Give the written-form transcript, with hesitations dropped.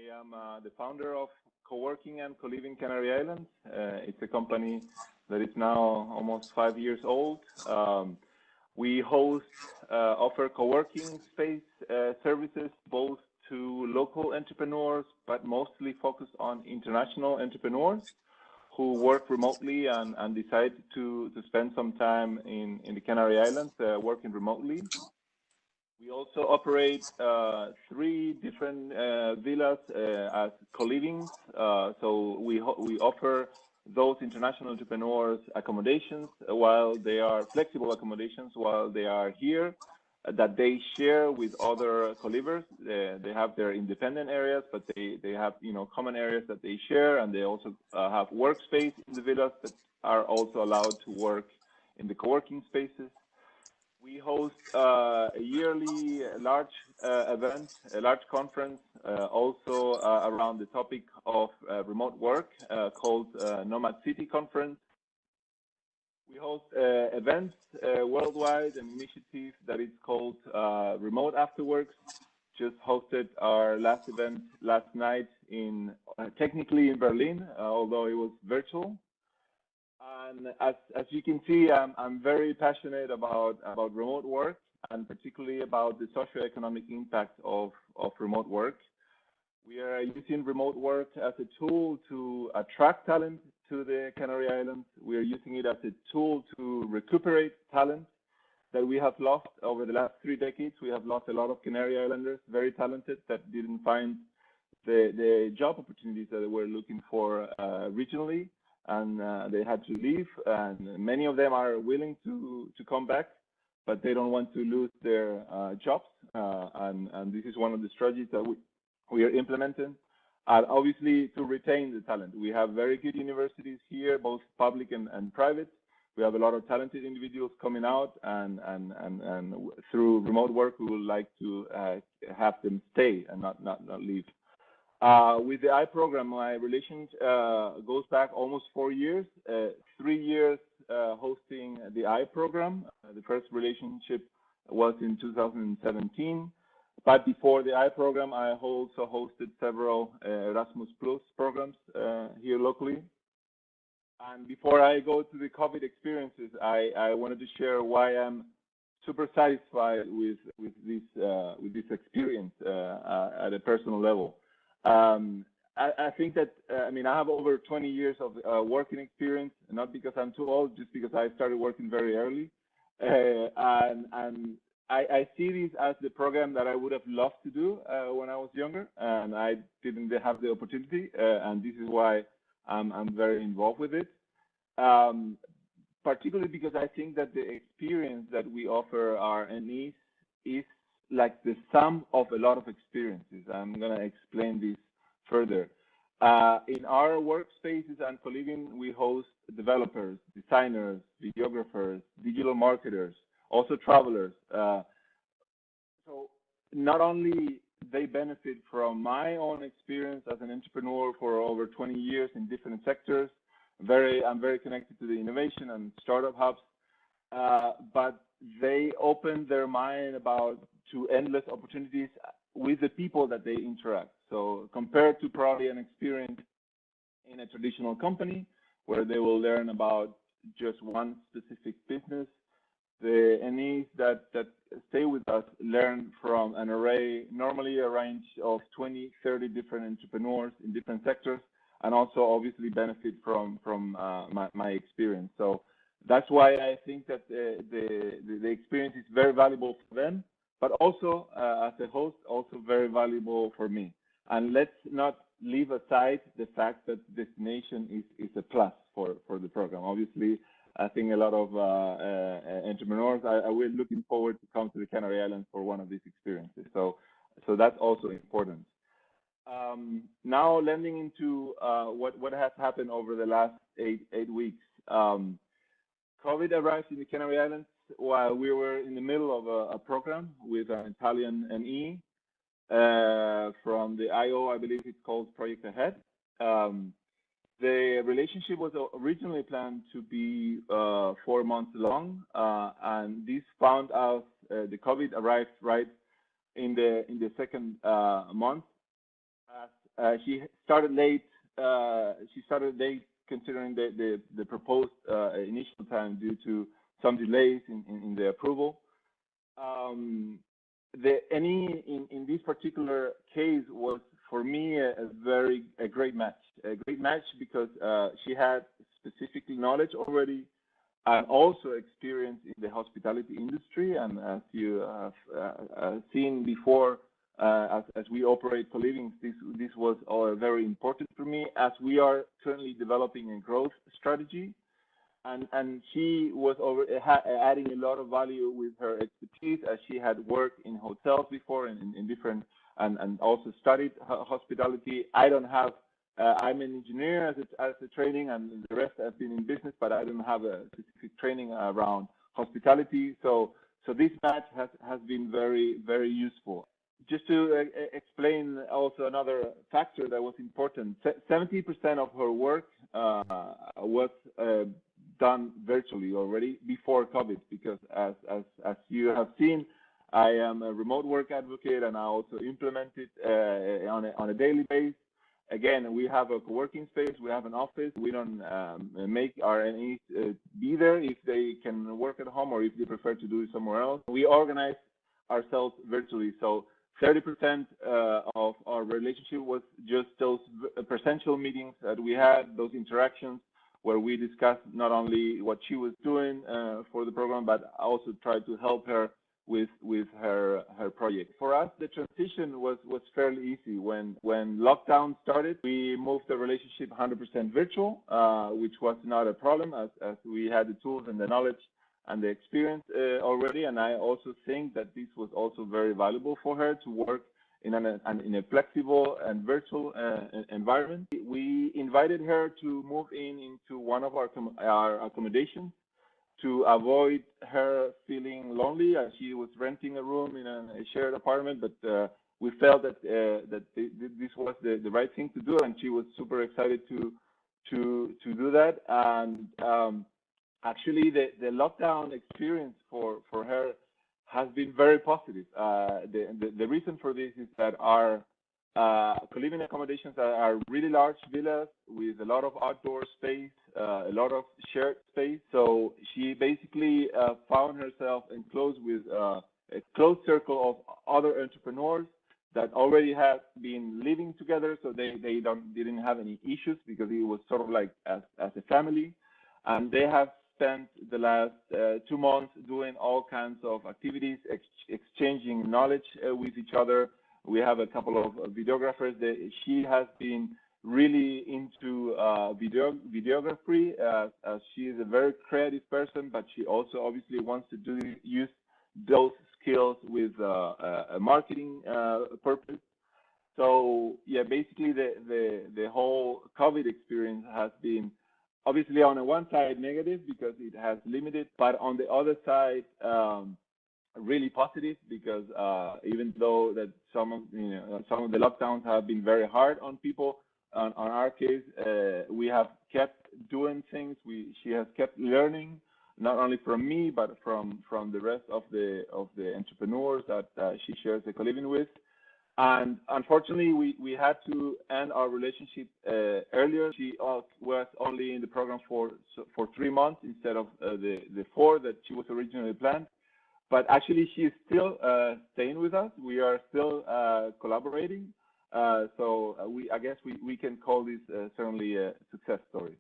I am the founder of Coworking and Co-living Canary Islands. It's a company that is now almost 5 years old. We offer co-working space services both to local entrepreneurs, but mostly focus on international entrepreneurs who work remotely and decide to spend some time in the Canary Islands working remotely. We also operate 3 different villas as co-livings. So we offer those international entrepreneurs accommodations while they are flexible accommodations while they are here that they share with other co-livers. They have their independent areas, but they have common areas that they share, and they also have workspace in the villas that are also allowed to work in the co-working spaces. We host a yearly large event, a large conference, also around the topic of remote work called Nomad City Conference. We host events worldwide, an initiative that is called Remote Afterworks. Just hosted our last event last night technically in Berlin, although it was virtual. And as you can see, I'm very passionate about remote work, and particularly about the socioeconomic impact of remote work. We are using remote work as a tool to attract talent to the Canary Islands. We are using it as a tool to recuperate talent that we have lost over the last 3 decades. We have lost a lot of Canary Islanders, very talented, that didn't find the job opportunities that they were looking for regionally. And they had to leave, and many of them are willing to come back, but they don't want to lose their jobs. And this is one of the strategies that we are implementing. Obviously, to retain the talent. We have very good universities here, both public and private. We have a lot of talented individuals coming out, and through remote work, we would like to have them stay and not leave. With the I program, my relation goes back almost 4 years, 3 years hosting the I program. The first relationship was in 2017. But before the I program, I also hosted several Erasmus Plus programs here locally. And before I go to the COVID experiences, I wanted to share why I'm super satisfied with this experience at a personal level. I think that, I have over 20 years of working experience, not because I'm too old, just because I started working very early. And I see this as the program that I would have loved to do when I was younger, and I didn't have the opportunity, and this is why I'm very involved with it. Particularly because I think that the experience that we offer our NEs is like the sum of a lot of experiences. I'm going to explain this further. In our workspaces and co-living, we host developers, designers, videographers, digital marketers, also travelers. So not only they benefit from my own experience as an entrepreneur for over 20 years in different sectors. I'm very connected to the innovation and startup hubs, but they open their mind to endless opportunities with the people that they interact. So compared to probably an experience in a traditional company where they will learn about just one specific business, the NEs that stay with us learn from normally a range of 20, 30 different entrepreneurs in different sectors, and also obviously benefit from my experience. So that's why I think that the experience is very valuable for them, but also as a host, also very valuable for me. And let's not leave aside the fact that destination is a plus for the program. Obviously, I think a lot of entrepreneurs are looking forward to come to the Canary Islands for one of these experiences. So that's also important. Now landing into what has happened over the last eight weeks. COVID arrived in the Canary Islands while we were in the middle of a program with an Italian NE from the IO, I believe it's called Project Ahead. The relationship was originally planned to be 4 months long, and this found out the COVID arrived right in the second month, as she started late. She started late considering the proposed initial time due to some delays in the approval. In this particular case was for me a great match. A great match because she had specific knowledge already and also experience in the hospitality industry. And as you have seen before, as we operate co-living, this was very important for me as we are currently developing a growth strategy. And she was adding a lot of value with her expertise as she had worked in hotels before and in different and also studied hospitality. I don't have. I'm an engineer as a training, and the rest have been in business, but I don't have a specific training around hospitality. So this match has been very, very useful. Just to explain also another factor that was important, 70% of her work was done virtually already before COVID, because as you have seen, I am a remote work advocate, and I also implement it on a daily basis. Again, we have a co-working space, we have an office. We don't make RNEs be there if they can work at home or if they prefer to do it somewhere else. We organize ourselves virtually. So 30% of our relationship was just those presential meetings that we had, those interactions where we discussed not only what she was doing for the program, but also tried to help her with her project. For us, the transition was fairly easy. When lockdown started, we moved the relationship 100% virtual, which was not a problem as we had the tools and the knowledge and the experience already. And I also think that this was also very valuable for her to work in a flexible and virtual environment. We invited her to move into one of our accommodations to avoid her feeling lonely as she was renting a room in a shared apartment. But we felt that this was the right thing to do, and she was super excited to do that. And actually, the lockdown experience for her has been very positive. The reason for this is that our co-living accommodations are really large villas with a lot of outdoor space, a lot of shared space. So she basically found herself enclosed with a close circle of other entrepreneurs that already had been living together. So they didn't have any issues because it was sort of like as a family. And they have spent the last 2 months doing all kinds of activities, exchanging knowledge with each other. We have a couple of videographers. She has been really into videography as she is a very creative person, but she also obviously wants to use those skills with a marketing purpose. So yeah, basically the whole COVID experience has been obviously on the one side negative because it has limited, but on the other side really positive because even though that some of the lockdowns have been very hard on people, on our case, we have kept doing things. She has kept learning, not only from me but from the rest of the entrepreneurs that she shares the co-living with. And unfortunately, we had to end our relationship earlier. She was only in the program for 3 months instead of the 4 that she was originally planned. But actually, she is still staying with us. We are still collaborating. So I guess we can call this certainly a success story.